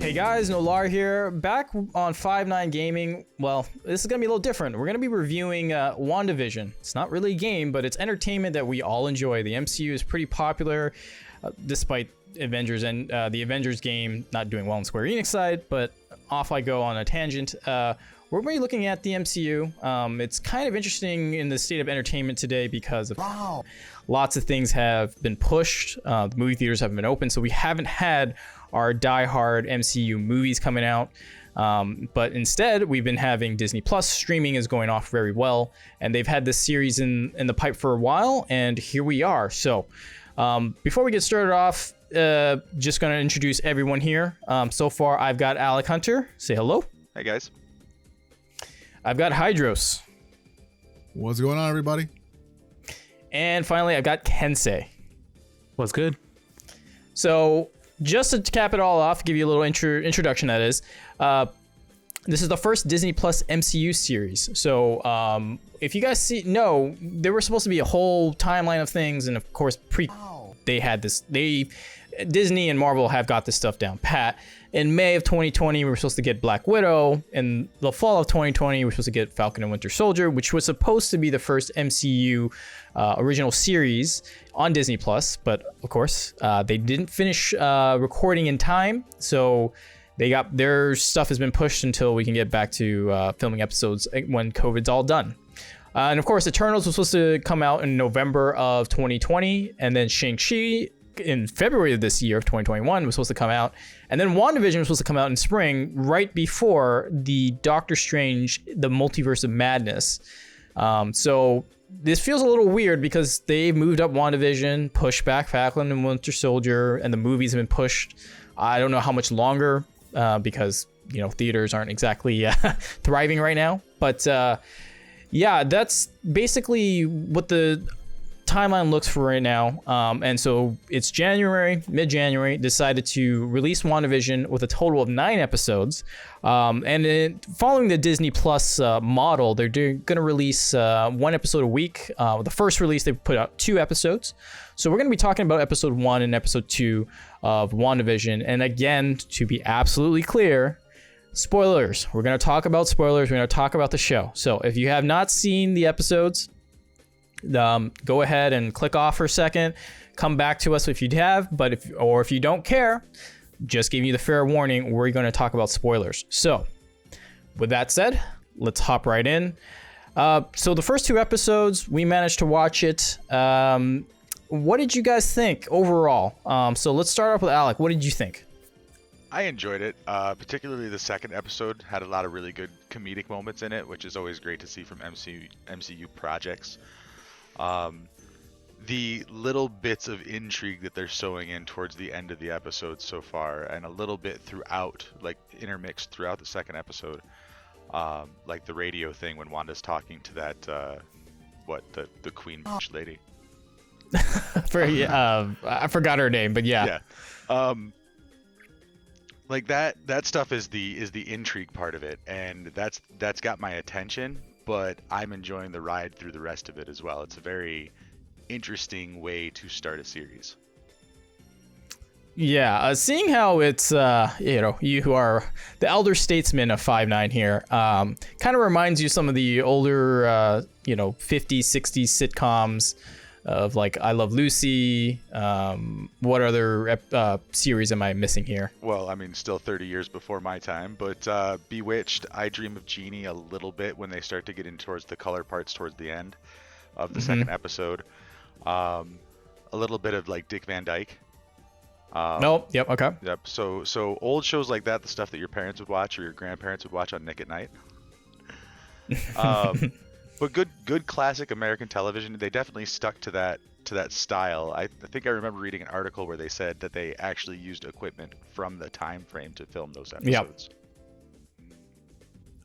Hey guys, Nolar here, back on 5-9 Gaming. Well, this is going to be a little different. We're going to be reviewing WandaVision. It's not really a game, but it's entertainment that we all enjoy. The MCU is pretty popular, despite Avengers and the Avengers game not doing well on Square Enix side, but off I go on a tangent. We're going to be looking at the MCU. It's kind of interesting in the state of entertainment today because of lots of things have been pushed. The movie theaters haven't been open, so we haven't had our die-hard MCU movies coming out. But instead, we've been having Disney Plus. Streaming is going off very well, and they've had this series in the pipe for a while, and here we are. So before we get started off, just going to introduce everyone here. So far, I've got Alec Hunter. Say hello. Hey, guys. I've got Hydros. What's going on, everybody? And finally, I've got Kensei. What's good? So just to cap it all off, give you a little introduction, that is, this is the first Disney Plus MCU series. So if you guys know, there was supposed to be a whole timeline of things, and of course, they had this. Disney and Marvel have got this stuff down pat. In May of 2020, we were supposed to get Black Widow. In the fall of 2020, we were supposed to get Falcon and Winter Soldier, which was supposed to be the first MCU original series on Disney Plus. But of course, they didn't finish recording in time, so their stuff has been pushed until we can get back to filming episodes when COVID's all done. And of course, Eternals was supposed to come out in November of 2020, and then Shang-Chi in February of this year of 2021 was supposed to come out, and then WandaVision was supposed to come out in spring, right before the Doctor Strange, the Multiverse of Madness. So this feels a little weird because they moved up WandaVision, pushed back Falcon and Winter Soldier, and the movies have been pushed. I don't know how much longer because theaters aren't exactly thriving right now. But yeah, that's basically what the timeline looks for right now. And so it's mid-January, decided to release WandaVision with a total of 9 episodes. Following the Disney Plus model, they're going to release 1 episode a week. The first release, they put out 2 episodes. So we're going to be talking about episode 1 and episode 2 of WandaVision. And again, to be absolutely clear, spoilers. We're going to talk about spoilers. We're going to talk about the show. So if you have not seen the episodes, go ahead and click off for a second. Come back to us if you have, but if you don't care, just giving you the fair warning, we're going to talk about spoilers. So with that said, let's hop right in. So the first 2 episodes, we managed to watch it. What did you guys think overall? So let's start off with Alec. What did you think? I enjoyed it, particularly the second episode had a lot of really good comedic moments in it, which is always great to see from MCU projects. The little bits of intrigue that they're sewing in towards the end of the episode so far, and a little bit throughout, like intermixed throughout the second episode, like the radio thing when Wanda's talking to that the queen lady. I forgot her name, but yeah. Like that stuff is the intrigue part of it, and that's got my attention. But I'm enjoying the ride through the rest of it as well. It's a very interesting way to start a series. Yeah, seeing how it's, you who are the elder statesman of 5-9 here, kind of reminds you some of the older, 50s, 60s sitcoms of like I Love Lucy. What other series am I missing here? Well, I mean, still 30 years before my time, but Bewitched, I Dream of Jeannie a little bit when they start to get in towards the color parts towards the end of the second episode. A little bit of like Dick Van Dyke. Nope. Yep. Okay. Yep. So old shows like that, the stuff that your parents would watch or your grandparents would watch on Nick at Night. But good classic American television. They definitely stuck to that style. I think I remember reading an article where they said that they actually used equipment from the time frame to film those episodes.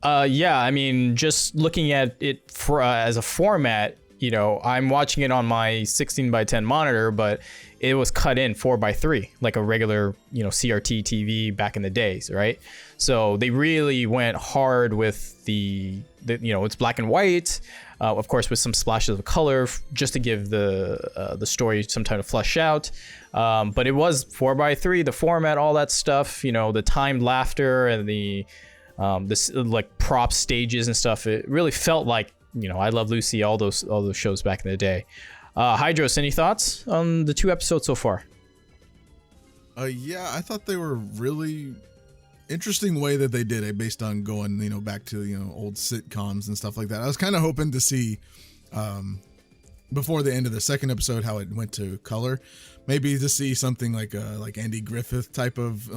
Yeah, I mean, just looking at it as a format, I'm watching it on my 16 by 10 monitor, but it was cut in 4 by 3, like a regular, CRT TV back in the days, right? So they really went hard with the it's black and white, of course, with some splashes of color just to give the story some time to flesh out. But it was 4 by 3, the format, all that stuff, the timed laughter and the this like prop stages and stuff. It really felt like, I Love Lucy, all those shows back in the day. Hydros, any thoughts on the 2 episodes so far? Yeah, I thought they were really interesting way that they did it based on going, back to, old sitcoms and stuff like that. I was kind of hoping to see, before the end of the second episode, how it went to color. Maybe to see something like Andy Griffith type of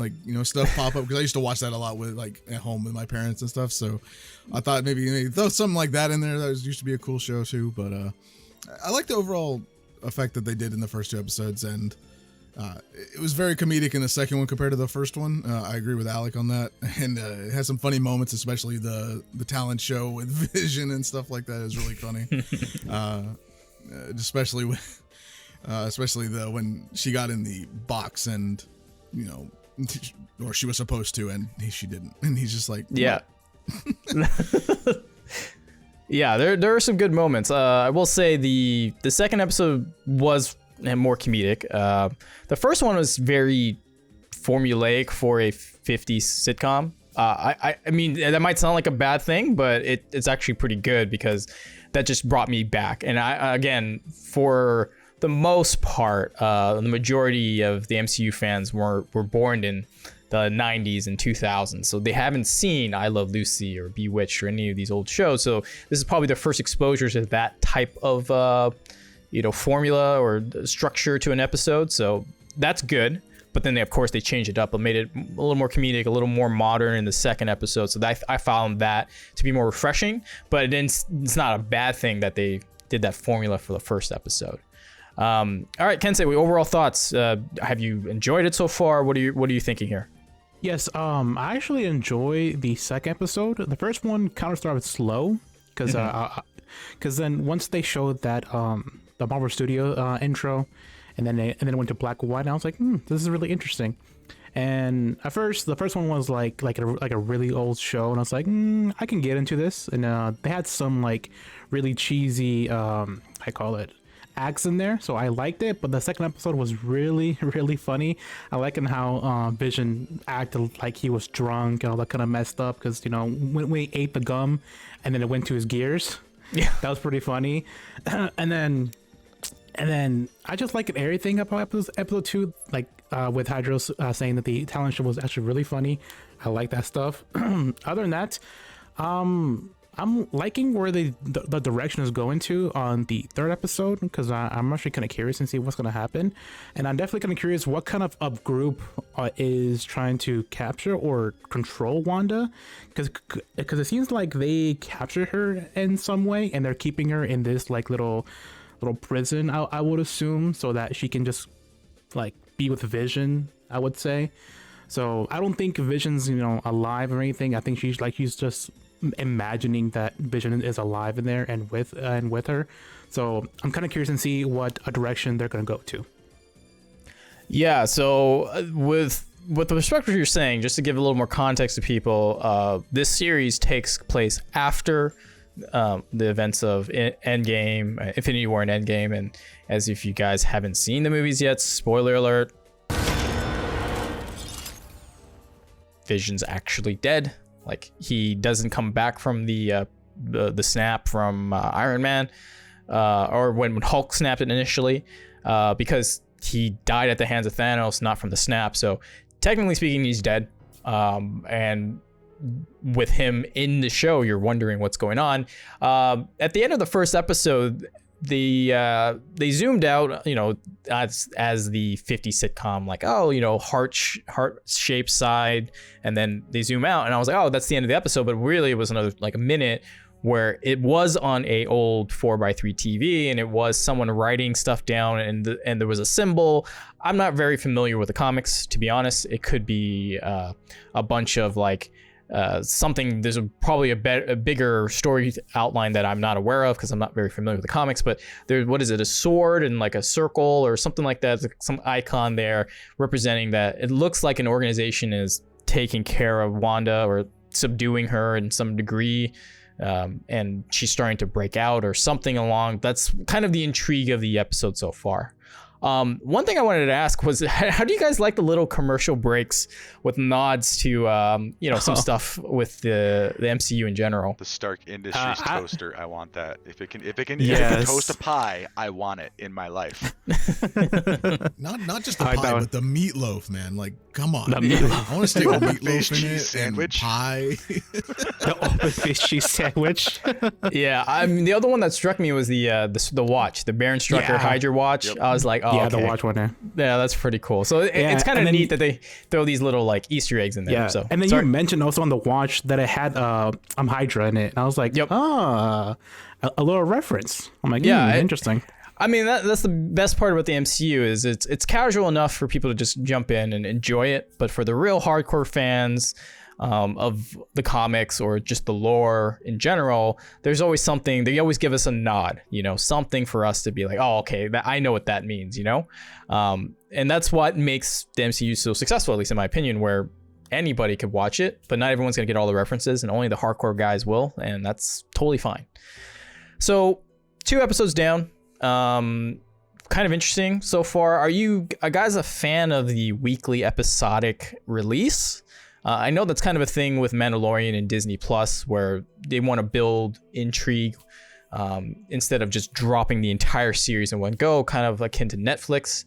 stuff pop up, because I used to watch that a lot with at home with my parents and stuff. So I thought maybe throw something like that in there. That used to be a cool show too. But I like the overall effect that they did in the first 2 episodes, and it was very comedic in the second one compared to the first one. I agree with Alec on that, and it has some funny moments, especially the talent show with Vision and stuff like that is really funny. Especially when she got in the box and or she was supposed to, and she didn't, and he's just like, yeah. Yeah, there are some good moments. I will say the second episode was more comedic. The first one was very formulaic for a 50s sitcom. I mean, that might sound like a bad thing, but it's actually pretty good, because that just brought me back. And again, for the most part, the majority of the MCU fans were born in the 90s and 2000s, so they haven't seen I Love Lucy or Bewitched or any of these old shows. So this is probably their first exposure to that type of formula or structure to an episode. So that's good. But then of course they changed it up and made it a little more comedic, a little more modern in the second episode. So I found that to be more refreshing. But it's not a bad thing that they did that formula for the first episode. All right, Kensei, overall thoughts. Have you enjoyed it so far? What are you thinking here? Yes, I actually enjoy the second episode. The first one kind of started slow, because then once they showed that the Marvel Studio intro, and then it went to black and white, and I was like, this is really interesting. And at first, the first one was like a really old show, and I was like, I can get into this. And they had some really cheesy, acts in there, so I liked it. But the second episode was really, really funny. I like how Vision acted like he was drunk and all that, kind of messed up, because when he ate the gum and then it went to his gears. Yeah, that was pretty funny. and then I just liked everything about episode 2, with Hydros saying that the talent show was actually really funny. I like that stuff. Other than that, I'm liking where the direction is going to on the third episode, because I'm actually kind of curious and see what's going to happen. And I'm definitely kind of curious what kind of group is trying to capture or control Wanda, because it seems like they captured her in some way, and they're keeping her in this little prison, I would assume, so that she can just be with Vision, I would say. So I don't think Vision's alive or anything. I think she's just imagining that Vision is alive in there and with her. So I'm kind of curious and see what a direction they're going to go to. Yeah, so with the perspective you're saying, just to give a little more context to people, this series takes place after the events of Endgame, Infinity War and Endgame. And as if you guys haven't seen the movies yet, spoiler alert, Vision's actually dead. He doesn't come back from the snap from Iron Man, or when Hulk snapped it initially, because he died at the hands of Thanos, not from the snap. So technically speaking, he's dead. And with him in the show, you're wondering what's going on. At the end of the first episode, they zoomed out, as the 50 sitcom, heart-shaped side, and then they zoom out, and I was like, oh, that's the end of the episode. But really, it was another a minute where it was on a old 4x3 TV, and it was someone writing stuff down, and there was a symbol. I'm not very familiar with the comics, to be honest. It could be a bunch of something. There's probably a bigger story outline that I'm not aware of because I'm not very familiar with the comics. But there's, what is it, a sword and like a circle or something like that? There's some icon there representing that it looks like an organization is taking care of Wanda or subduing her in some degree. And she's starting to break out or something along. That's kind of the intrigue of the episode so far. One thing I wanted to ask was, how do you guys like the little commercial breaks with nods to, some stuff with the MCU in general? The Stark Industries toaster, I want that. If it can Yes. toast a pie, I want it in my life. Not just the pie, but the meatloaf, man. Like, come on. The meatloaf. I want to stick a meatloaf in cheese it sandwich. and pie. The open faced cheese sandwich. Yeah, I mean, the other one that struck me was the watch, the Baron Strucker Yeah. Hydra watch. Yep. I was like, oh, Yeah, okay. the watch one there. Yeah, that's pretty cool. So it's kind of and then neat that they throw these little like Easter eggs in there. Yeah, So and then sorry. you mentioned also on the watch that it had Hydra in it, and I was like, Yep. a little reference. I'm like, Yeah, interesting. I mean, that's the best part about the MCU is it's casual enough for people to just jump in and enjoy it, but for the real hardcore fans of the comics or just the lore in general, there's always something. They always give us a nod, something for us to be like, oh, okay, I know what that means, and that's what makes the MCU so successful, at least in my opinion, where anybody could watch it, but not everyone's gonna get all the references, and only the hardcore guys will, and that's totally fine. So 2 episodes down. Kind of interesting so far. Are you guys a fan of the weekly episodic release? I know that's kind of a thing with Mandalorian and Disney Plus, where they want to build intrigue instead of just dropping the entire series in one go, kind of akin to Netflix.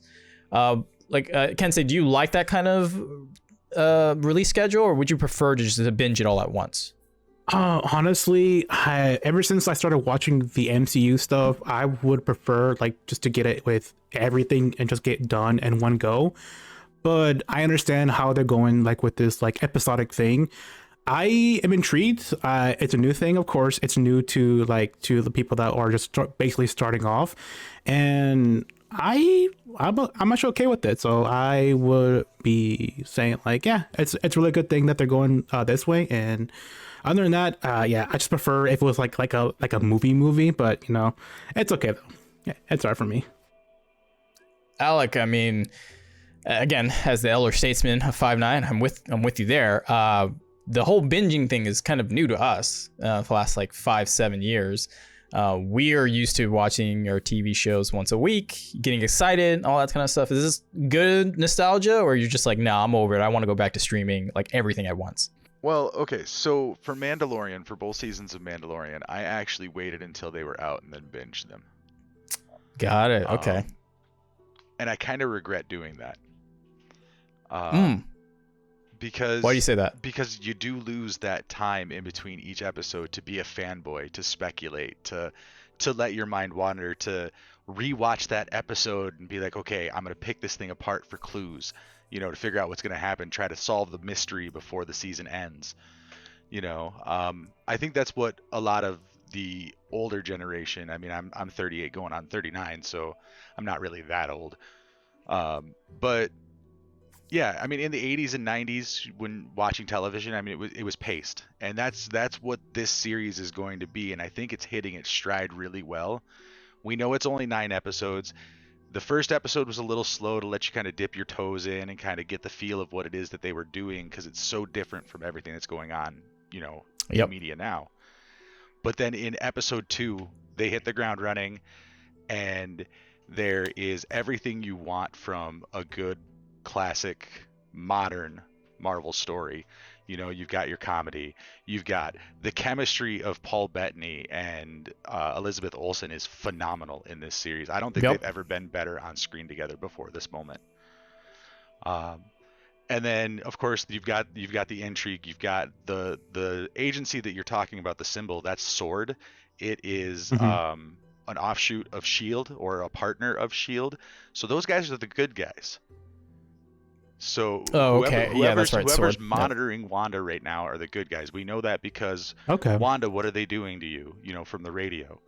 Kensei, do you like that kind of release schedule, or would you prefer to just binge it all at once? Honestly, ever since I started watching the MCU stuff, I would prefer just to get it with everything and just get done in one go. But I understand how they're going with this episodic thing. I am intrigued. It's a new thing, of course. It's new to the people that are just basically starting off, and I'm actually okay with it. So I would be saying yeah, it's a really good thing that they're going this way. And other than that, I just prefer if it was like a movie, but it's okay though. Yeah, it's alright for me. Alec, I mean, again, as the elder statesman of 5'9", I'm with you there. The whole binging thing is kind of new to us for the last 5-7 years. We are used to watching our TV shows once a week, getting excited, all that kind of stuff. Is this good nostalgia, or you're just nah, I'm over it. I want to go back to streaming everything at once? Well, okay, so for Mandalorian, for both seasons of Mandalorian, I actually waited until they were out and then binged them. Got it. Okay. And I kind of regret doing that. Because why do you say that? Because you do lose that time in between each episode to be a fanboy, to speculate, to let your mind wander, to rewatch that episode and be like, okay, I'm gonna pick this thing apart for clues, to figure out what's gonna happen, try to solve the mystery before the season ends. I think that's what a lot of the older generation. I mean, I'm 38 going on 39, so I'm not really that old. But yeah, I mean, in the 80s and 90s, when watching television, I mean, it was paced, and that's what this series is going to be, and I think it's hitting its stride really well. We know it's only 9 episodes. The first episode was a little slow to let you kind of dip your toes in and kind of get the feel of what it is that they were doing, because it's so different from everything that's going on, in media now. But then in episode 2, they hit the ground running, and there is everything you want from a good classic modern Marvel story. You've got your comedy, you've got the chemistry of Paul Bettany and Elizabeth Olsen is phenomenal in this series. I don't think they've ever been better on screen together before this moment. And then of course you've got the intrigue, you've got the agency that you're talking about, the symbol, that's SWORD. It is an offshoot of SHIELD, or a partner of SHIELD. So those guys are the good guys. So whoever's monitoring Wanda right now are the good guys. We know that because Wanda, what are they doing to you? From the radio.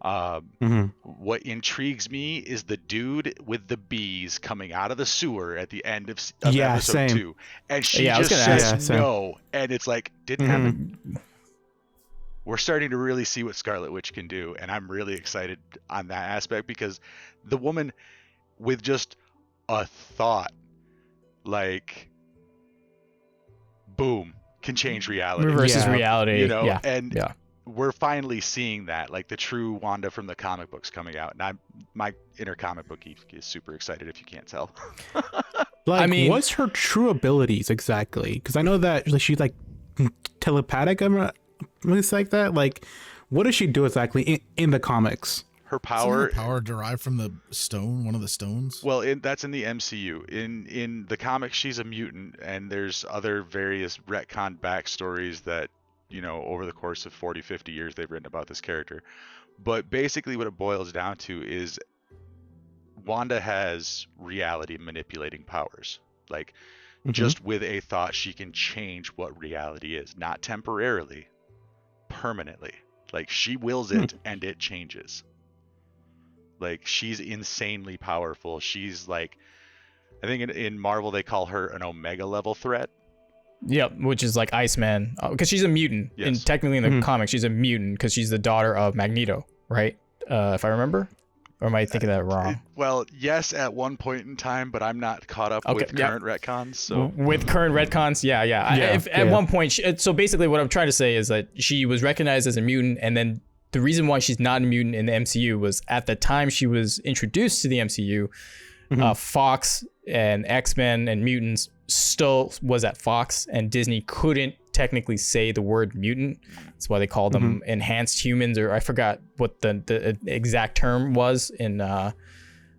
What intrigues me is the dude with the bees coming out of the sewer at the end of episode same. 2, and she Yeah, I was just gonna says ask. Yeah, no, and it's like didn't happen. We're starting to really see what Scarlet Witch can do, and I'm really excited on that aspect because the woman with just a thought, like, boom, can change reality. Reverses Yeah. reality. You know, yeah. and yeah. we're finally seeing that, like the true Wanda from the comic books coming out, and my inner comic book geek is super excited if you can't tell. Like, I mean- what's her true abilities exactly? Because I know that she's like telepathic, it's like that. Like, what does she do exactly in the comics? Her Isn't power, her power derived from the stone, one of the stones. well, that's in the MCU. In the comics, she's a mutant, and there's other various retcon backstories that, you know, over the course of 40, 50 years they've written about this character. But basically what it boils down to is Wanda has reality manipulating powers. Like, just with a thought, she can change what reality is, not temporarily, permanently. Like, she wills it and it changes. Like, she's insanely powerful. She's like, I think in Marvel they call her an Omega level threat. Yep, which is like Iceman, because she's a mutant. Yes. And technically in the comics, she's a mutant because she's the daughter of Magneto, right? If I remember, or am I thinking that wrong? Well, yes, at one point in time, but I'm not caught up Okay, with yeah. current retcons. So With current retcons, yeah. At one point, so basically, what I'm trying to say is that she was recognized as a mutant, and then the reason why she's not a mutant in the MCU was at the time she was introduced to the MCU, Fox and X-Men and mutants still was at Fox, and Disney couldn't technically say the word mutant. That's why they called them enhanced humans, or I forgot what the exact term was in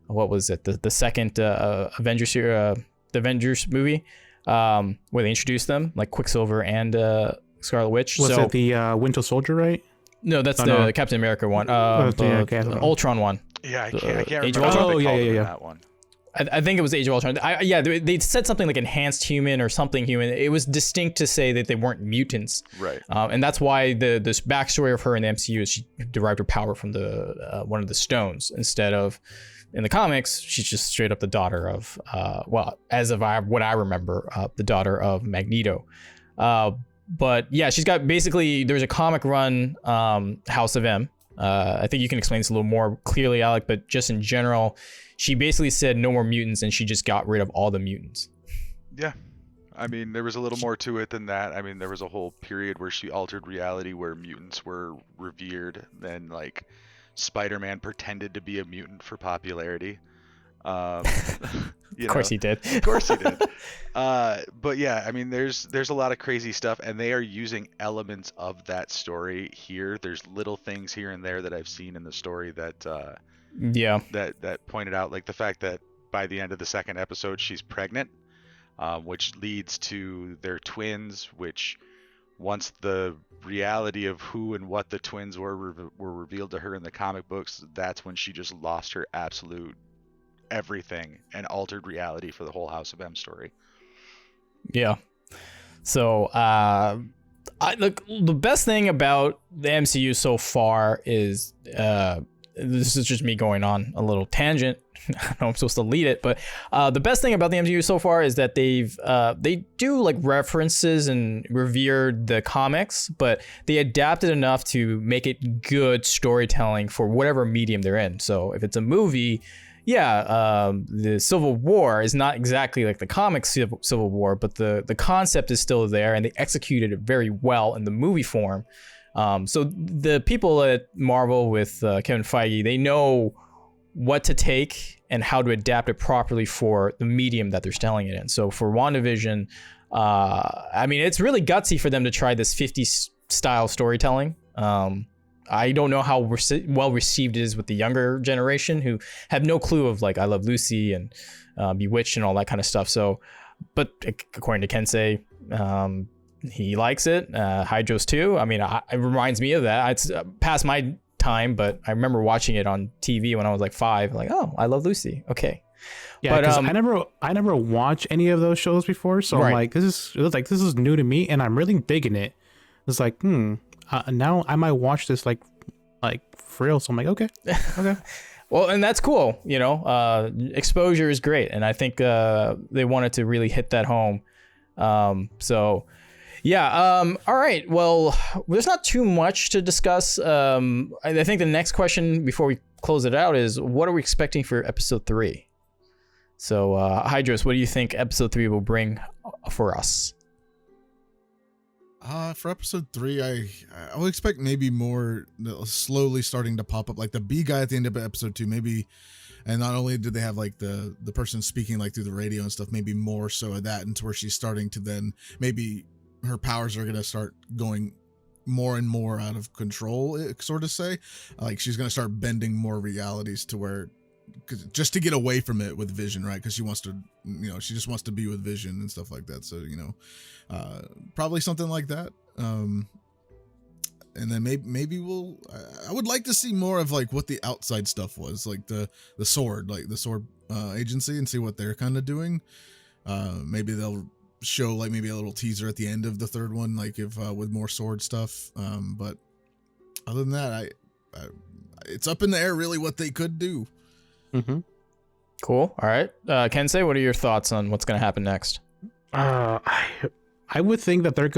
what was it, the second Avengers the Avengers movie, where they introduced them, like Quicksilver and Scarlet Witch. Was it the Winter Soldier, right? No, that's the no. Captain America one. the Ultron one. yeah, I can't Age remember of what Ultron? they Oh, yeah, called it in yeah. that one. I think it was Age of Ultron. They said something like enhanced human or something human. It was distinct to say that they weren't mutants. Right. And that's why this backstory of her in the MCU is she derived her power from the one of the stones instead of in the comics. She's just straight up the daughter of as of what I remember, the daughter of Magneto. But yeah, she's got basically, there's a comic run, House of M. I think you can explain this a little more clearly, Alec, but just in general, she basically said no more mutants, and she just got rid of all the mutants. Yeah. I mean, there was a little more to it than that. I mean, there was a whole period where she altered reality where mutants were revered. Then, like, Spider-Man pretended to be a mutant for popularity. Of course he did. Of course he did. But yeah, I mean, there's a lot of crazy stuff, and they are using elements of that story here. There's little things here and there that I've seen in the story that Yeah. that pointed out, like the fact that by the end of the second episode she's pregnant, which leads to their twins, which once the reality of who and what the twins were revealed to her in the comic books, that's when she just lost her absolute everything and altered reality for the whole House of M story. Yeah. So, look, the best thing about the MCU so far is, this is just me going on a little tangent. I know I'm supposed to lead it, but the best thing about the MCU so far is that they do like references and revered the comics, but they adapted enough to make it good storytelling for whatever medium they're in. So if it's a movie, the Civil War is not exactly like the comic Civil War, but the concept is still there, and they executed it very well in the movie form. So the people at Marvel with Kevin Feige, they know what to take and how to adapt it properly for the medium that they're telling it in. So for WandaVision, I mean, it's really gutsy for them to try this 50s style storytelling. I don't know how well received it is with the younger generation who have no clue of like I Love Lucy and Bewitched and all that kind of stuff. So, but according to Kensei, he likes it. Hydros too. I mean, it reminds me of that. It's past my time, but I remember watching it on TV when I was like 5. Like, oh, I Love Lucy. Okay. Yeah, but I never watched any of those shows before, so Right. I'm like, this is new to me, and I'm really digging it. It's like, now I might watch this like like for real. So I'm like, okay. Well, and that's cool. Exposure is great, and I think they wanted to really hit that home. So, yeah. All right. Well, there's not too much to discuss. I think the next question before we close it out is, what are we expecting for episode 3? So, Hydros, what do you think episode 3 will bring for us? For episode 3, I would expect maybe more slowly starting to pop up, like the B guy at the end of episode 2, maybe. And not only did they have like the person speaking like through the radio and stuff, maybe more so of that, into where she's starting to then maybe her powers are going to start going more and more out of control, sort of say. Like she's going to start bending more realities to where, just to get away from it with Vision, right? Because she wants to, she just wants to be with Vision and stuff like that. So, probably something like that. And then maybe I would like to see more of like what the outside stuff was, like the sword, agency, and see what they're kind of doing. Maybe they'll show like maybe a little teaser at the end of the third one, like if with more sword stuff. But other than that, it's up in the air really what they could do. Mm-hmm. Cool. All right. Kensei, what are your thoughts on what's going to happen next? I would think that they're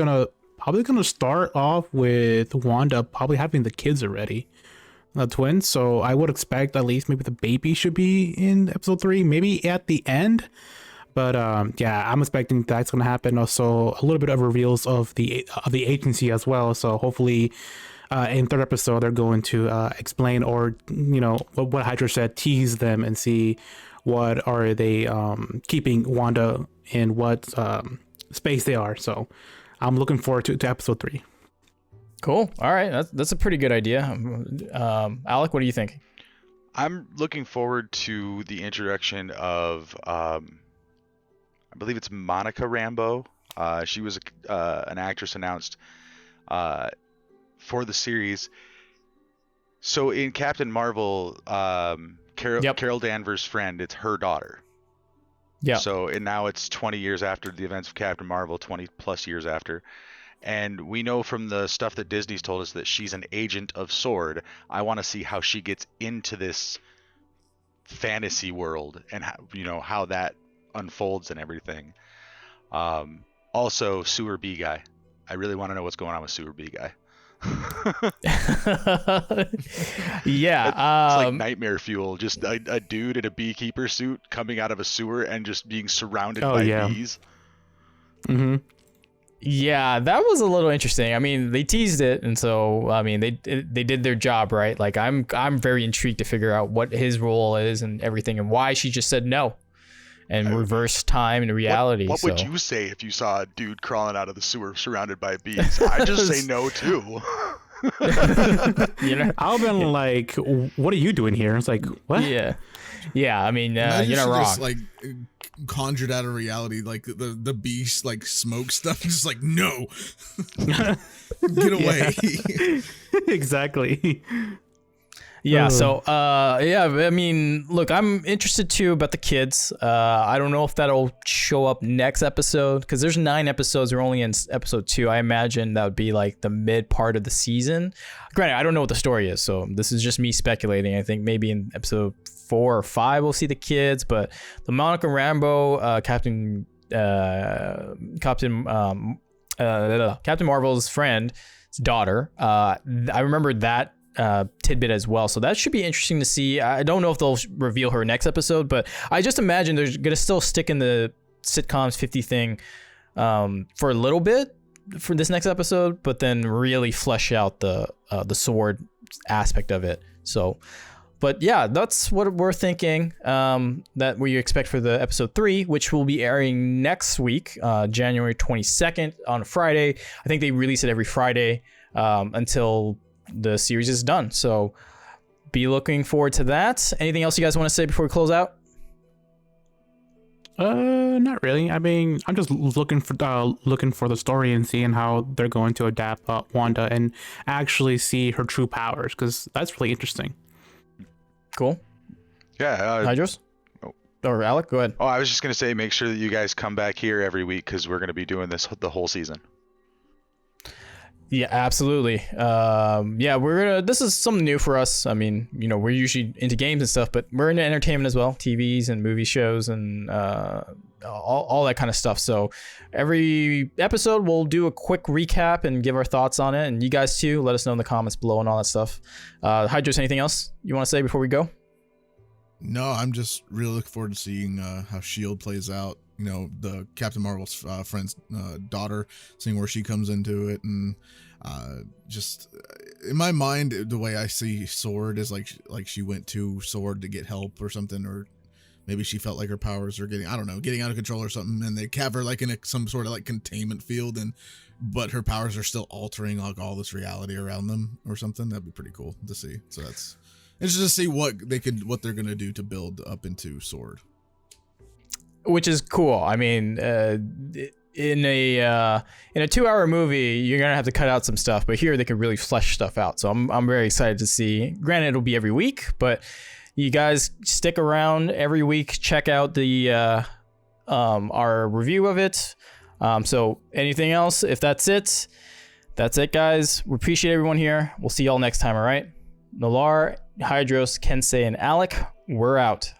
probably gonna start off with Wanda probably having the kids already, the twins. So I would expect at least maybe the baby should be in episode 3, maybe at the end. But yeah, I'm expecting that's gonna happen. Also, a little bit of reveals of the agency as well. So hopefully, in third episode, they're going to explain, or what Hydra said, tease them and see what are they keeping Wanda in, what space they are. So I'm looking forward to episode 3. Cool. All right. That's a pretty good idea. Alec, what do you think? I'm looking forward to the introduction of, I believe it's Monica Rambeau. She was an actress announced for the series. So in Captain Marvel, Carol Danvers' friend, it's her daughter. Yeah. So now it's 20 years after the events of Captain Marvel, 20 plus years after. And we know from the stuff that Disney's told us that she's an agent of S.W.O.R.D. I want to see how she gets into this fantasy world and how that unfolds and everything. Also, Sewer B guy. I really want to know what's going on with Sewer B guy. Yeah, it's like nightmare fuel. Just a dude in a beekeeper suit coming out of a sewer and just being surrounded by bees. Mm-hmm. Yeah, that was a little interesting. I mean, they teased it, and so I mean, they did their job, right? Like, I'm very intrigued to figure out what his role is and everything, and why she just said no and reverse time and reality. What would you say if you saw a dude crawling out of the sewer surrounded by bees? I'd just say no too. I've been like, what are you doing here? It's like, what? Yeah. I mean, Imagine you're not wrong. just, like, conjured out of reality, like the beast, like smoke stuff, just like, no, get away. Exactly. Yeah. So, I mean, look, I'm interested too about the kids. I don't know if that'll show up next episode, because there's 9 episodes. We're only in episode 2. I imagine that would be like the mid part of the season. Granted, I don't know what the story is, so this is just me speculating. I think maybe in episode 4 or 5 we'll see the kids, but the Monica Rambeau, Captain Marvel's friend's daughter. I remember that tidbit as well, so that should be interesting to see. I don't know if they'll reveal her next episode, but I just imagine they're gonna still stick in the sitcoms 50 thing for a little bit for this next episode, but then really flesh out the sword aspect of it. So, but yeah, that's what we're thinking, that we expect for the episode 3, which will be airing next week, January 22nd on Friday. I think they release it every Friday until the series is done. So be looking forward to that. Anything else you guys want to say before we close out? Not really. I mean, I'm just looking for the story and seeing how they're going to adapt Wanda and actually see her true powers, because that's really interesting. Cool. Yeah. Hydros? Or Alec, go ahead. Oh, I was just gonna say, make sure that you guys come back here every week, because we're gonna be doing this the whole season. Yeah, absolutely. Yeah, this is something new for us. I mean, we're usually into games and stuff, but we're into entertainment as well, TVs and movie shows and all that kind of stuff. So every episode we'll do a quick recap and give our thoughts on it, and you guys too, let us know in the comments below and all that stuff. Hydros, anything else you want to say before we go? No, I'm just really looking forward to seeing how Shield plays out. The Captain Marvel's friend's daughter, seeing where she comes into it, and just in my mind, the way I see Sword is like she went to Sword to get help or something, or maybe she felt like her powers are getting out of control or something, and they have her like in some sort of like containment field, but her powers are still altering like all this reality around them or something. That'd be pretty cool to see. So it's just to see what they're gonna do to build up into Sword. Which is cool. I mean, in a 2-hour movie, you're gonna have to cut out some stuff, but here they can really flesh stuff out. So I'm very excited to see. Granted, it'll be every week, but you guys stick around every week. Check out the our review of it. So anything else? If that's it, guys. We appreciate everyone here. We'll see y'all next time. All right, Nalar, Hydros, Kensei, and Alec. We're out.